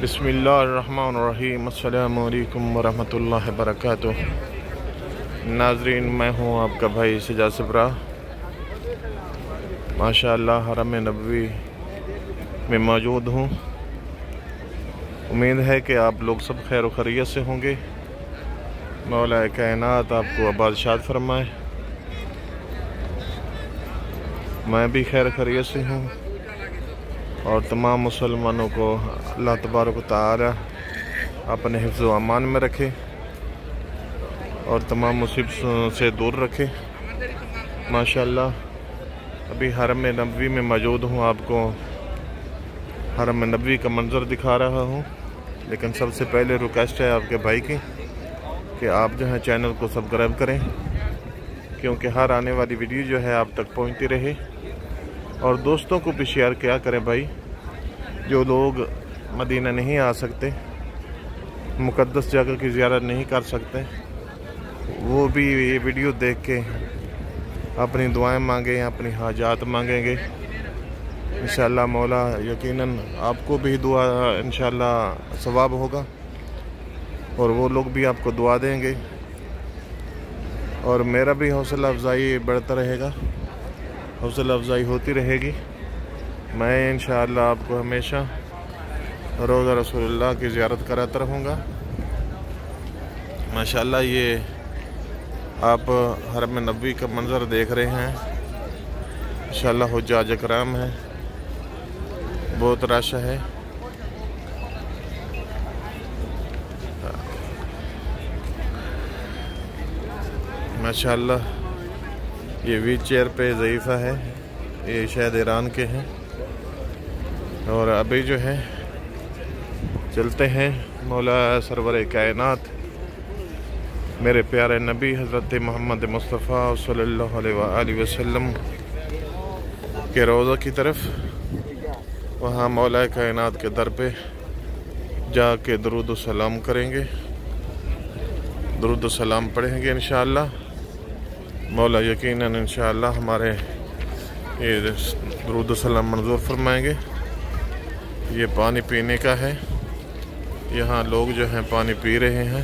बिस्मिल्लाहिर्रहमानिर्रहीम। अस्सलामु अलैकुम वरहमतुल्लाहि वबरकातुह। नाजरीन, मैं हूँ आपका भाई सजाद सबरा। माशाअल्लाह हरम नबवी में मौजूद हूँ। उम्मीद है कि आप लोग सब खैर व खैरियत से होंगे। मौला कायनात आपको आबाद शाद फरमाए। मैं भी खैर खैरियत से हूँ और तमाम मुसलमानों को अल्लाह तबारक व तआला अपने हिफ्ज़ व अमान में रखे और तमाम मुसीबतों से दूर रखे। माशाअल्लाह अभी हरम नबवी में मौजूद हूँ। आपको हरम नबवी का मंज़र दिखा रहा हूँ, लेकिन सबसे पहले रिक्वेस्ट है आपके भाई की कि आप जो है चैनल को सब्सक्राइब करें, क्योंकि हर आने वाली वीडियो जो है आप तक पहुँचती रहे। और दोस्तों को भी शेयर किया करें भाई, जो लोग मदीना नहीं आ सकते, मुक़द्दस जगह की ज़ियारत नहीं कर सकते, वो भी ये वीडियो देख के अपनी दुआएं मांगें, अपनी हाजात मांगेंगे। इंशाअल्लाह मौला यकीनन आपको भी दुआ इंशाअल्लाह सवाब होगा और वो लोग भी आपको दुआ देंगे और मेरा भी हौसला अफजाई बढ़ता रहेगा, हौसला अफजाई होती रहेगी। मैं इंशाअल्लाह आपको हमेशा रोज़ा रसूलुल्लाह की ज़ियारत कराता रहूँगा। माशाअल्लाह ये आप हरम नबवी का मंज़र देख रहे हैं। इंशाअल्लाह हुज्जाज कराम है, बहुत रश है। माशाअल्लाह ये व्हील चेयर पे ज़ईफ़ा है, ये शायद ईरान के हैं। और अभी जो है चलते हैं मौला सरवर कायनात मेरे प्यारे नबी हज़रत मोहम्मद मुस्तफ़ा सल्लल्लाहु अलैहि वसल्लम के रोज़ा की तरफ। वहाँ मौला कायनात के दर पे जाके दुरूद सलाम करेंगे, दुरूद सलाम पढ़ेंगे इंशाअल्लाह। मौला यकीनन इंशाअल्लाह हमारे ये दुरूद सलाम मंजूर फरमाएंगे। ये पानी पीने का है, यहाँ लोग जो हैं पानी पी रहे हैं,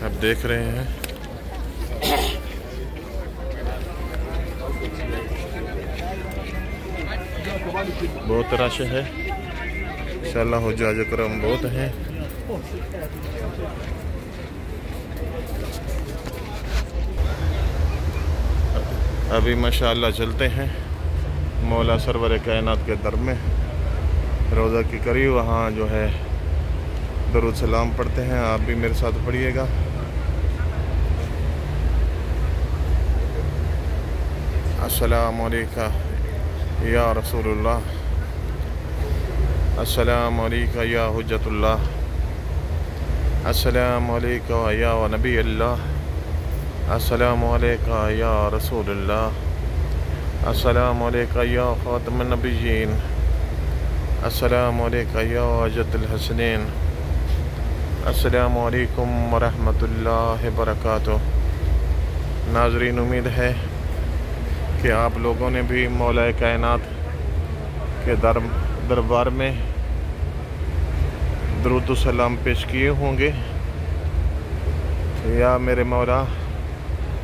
आप देख रहे हैं। बहुत रश है, इंशाअल्लाह हुज्जाज करम बहुत हैं। अभी माशाअल्लाह चलते हैं मौला सरवर कायनात के दर में, रोज़ा के करीब। वहाँ जो है दरूद सलाम पढ़ते हैं, आप भी मेरे साथ पढ़िएगा। अस्सलामु अलैका या रसूलुल्लाह, अस्सलामु अलैका या हुज्जतुल्लाह, अस्सलामु अलैका या नबी अल्लाह, अस्सलामु अलैका या रसूलुल्लाह, अस्सलामु अलैका या खातमुन नबिय्यीन, अस्सलामु अलैका या अजदुल हसनैन, अस्सलामु अलैकुम वरहमतुल्लाहि वबरकातुह। नाजरीन, उम्मीद है कि आप लोगों ने भी मौला कायनात के दरबार में दुरूद सलाम पेश किए होंगे। या मेरे मौला,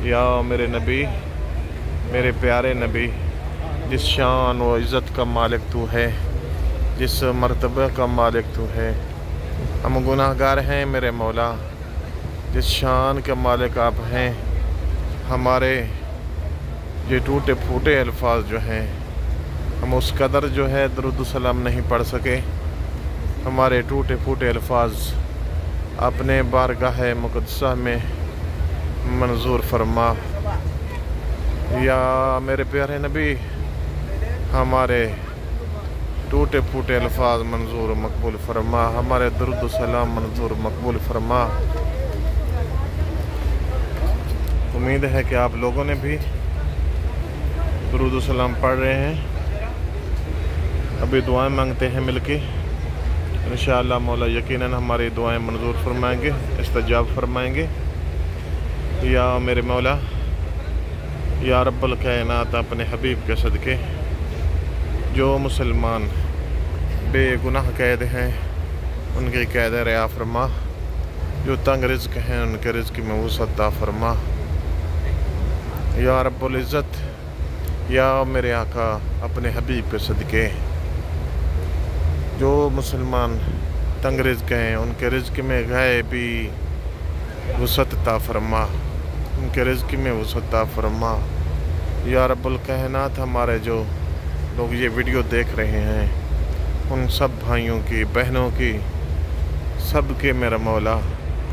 या मेरे नबी, मेरे प्यारे नबी, जिस शान व इज़्ज़त का मालिक तू है, जिस मर्तबे का मालिक तू है, हम गुनाहगार हैं मेरे मौला। जिस शान के मालिक आप हैं, हमारे ये टूटे फूटे अल्फाज जो हैं, हम उस कदर जो है दुरूद सलाम नहीं पढ़ सके। हमारे टूटे फूटे अल्फाज अपने बारगाह मुक़द्दसा में मंजूर फरमा। या मेरे प्यारे नबी, हमारे टूटे फूटे अल्फाज मंजूर मकबूल फरमा, हमारे दुरूद सलाम मंजूर मकबूल फरमा। उम्मीद है कि आप लोगों ने भी दुरूद सलाम पढ़ रहे हैं। अभी दुआएं मांगते हैं मिलके, इंशाअल्लाह मौला यकीनन हमारी दुआएं मंजूर फरमाएंगे, इस्तजाब फरमाएंगे। या मेरे मौला, या रब्बुल कायनात, अपने हबीब के सदके जो मुसलमान बेगुनाह कैद हैं उनके क़ैद रिया फरमा। जो तंग रिज़्क़ हैं उनके रिज़्क़ में वसअत अता फरमा। या रब्बुल इज़्ज़त, या मेरे आका अपने हबीब के सदक़े जो मुसलमान तंग रिज़्क़ हैं उनके रिज़्क़ में गैबी वसअत अता फरमा, उनके रिज़्क़ में वसअत अता फरमा। या रब्बुल कायनात, हमारे जो लोग ये वीडियो देख रहे हैं उन सब भाइयों की, बहनों की, सब के मेरा मौला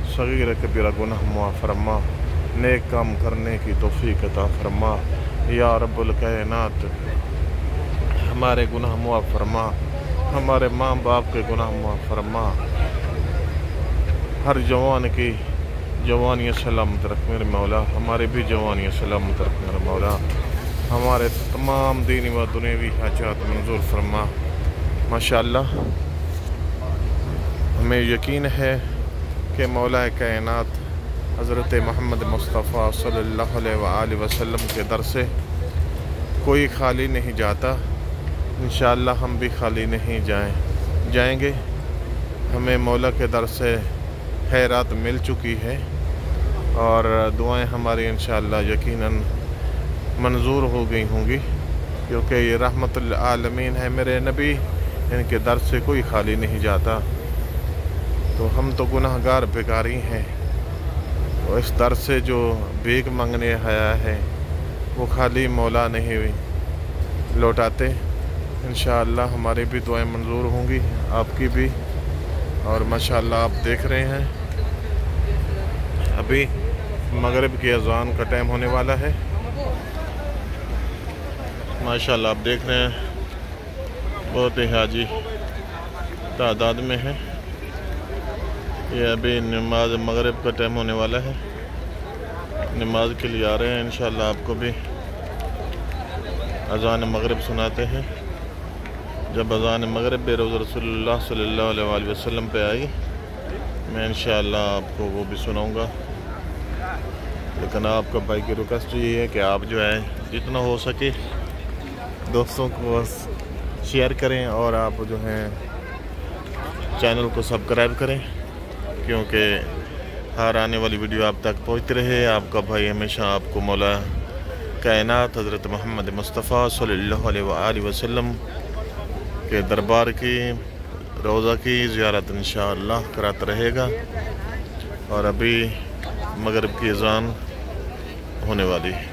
सगीर कबीरा गुनाह मुआफ़ फरमा, नेक काम करने की तौफ़ीक़ अता फरमा। या रब्बुल कायनात, हमारे गुनाह मुआफ़ फरमा, हमारे माँ बाप के गुनाह मुआफ़ फरमा। हर जवान की जवानी सलामत रख मेरे मौला, हमारे भी जवानी सलामत रख मेरे मौला। हमारे तमाम दीनी व दुनियावी हाजात मंजूर फरमा। माशाअल्लाह, हमें यकीन है कि मौला कायनात हज़रत मोहम्मद मुस्तफ़ा सल्लल्लाहु अलैहि वसल्लम के दर से कोई खाली नहीं जाता। इंशाअल्लाह हम भी खाली नहीं जाएंगे। हमें मौला के दर से खैरात मिल चुकी है और दुआएं हमारी इंशाअल्लाह यकीनन मंजूर हो गई होंगी, क्योंकि ये रहमतुल आलमीन है मेरे नबी, इनके दर से कोई खाली नहीं जाता। तो हम तो गुनाहगार भिखारी हैं, और इस दर से जो भीख मांगने आया है वो खाली मौला नहीं लौटाते। इंशाअल्लाह हमारी भी दुआएं मंजूर होंगी, आपकी भी। और माशाअल्लाह आप देख रहे हैं अभी मगरिब की अज़ान का टाइम होने वाला है। माशाअल्लाह आप देख रहे हैं बहुत ही हाजी तादाद में है। ये अभी नमाज मगरिब का टाइम होने वाला है, नमाज के लिए आ रहे हैं। इंशाअल्लाह आपको भी अज़ान मगरिब सुनाते हैं। जब अज़ान मगरिब बेरोज़ रसूलुल्लाह सल्लल्लाहु अलैहि वसल्लम पे आई, मैं इंशाअल्लाह आपको वो भी सुनाऊंगा। लेकिन आपका भाई की रिक्वेस्ट ये है कि आप जो है जितना हो सके दोस्तों को शेयर करें और आप जो हैं चैनल को सब्सक्राइब करें, क्योंकि हर आने वाली वीडियो आप तक पहुंचती रहे। आपका भाई हमेशा आपको मौला कायनात हज़रत मोहम्मद मुस्तफ़ा सल्लल्लाहु अलैहि वसल्लम के दरबार की, रोज़ा की ज़ियारत इंशाअल्लाह कराता रहेगा। और अभी मगरिब की अज़ान होने वाली है।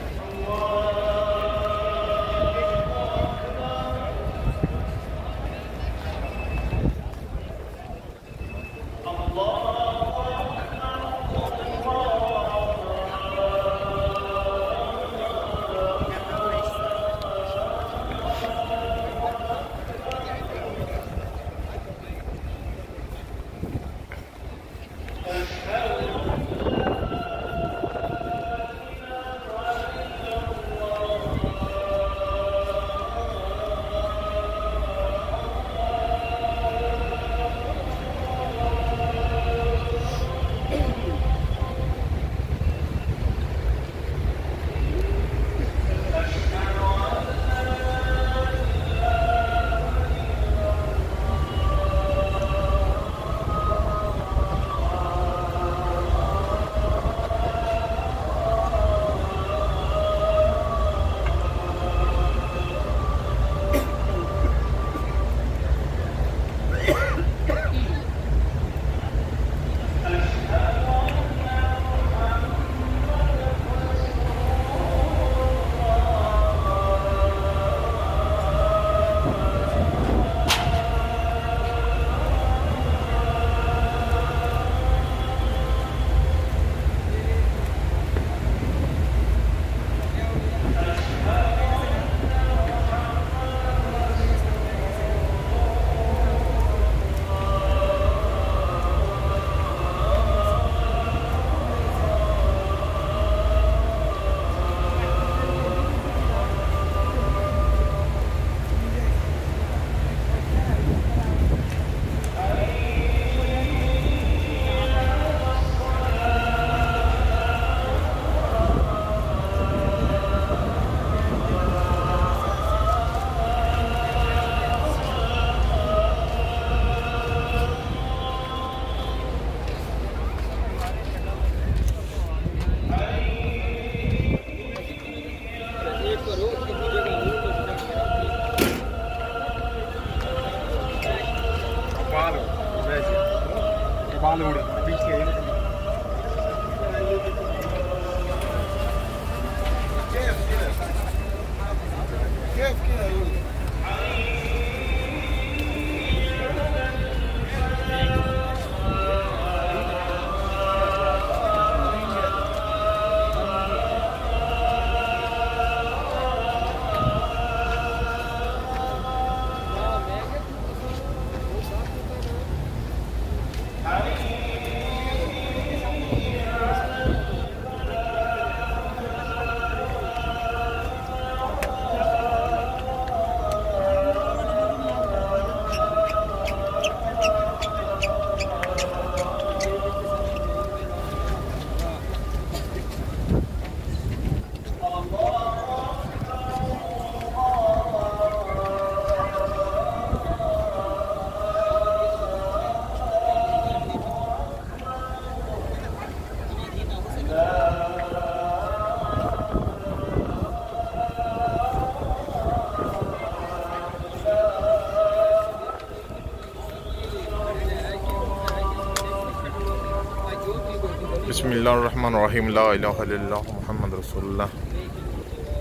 बिस्मिल्लाहिर्रहमानिर्रहीम ला इलाहा इल्लल्लाह मुहम्मद रसूलुल्लाह।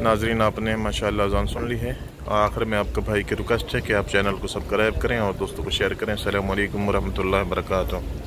नाजरीन, आपने माशाअल्लाह अज़ान सुन ली है। आखिर में आपके भाई की रिक्वेस्ट है कि आप चैनल को सब्सक्राइब करें और दोस्तों को शेयर करें। अस्सलामु अलैकुम वरहमतुल्लाहि वबरकातुहू।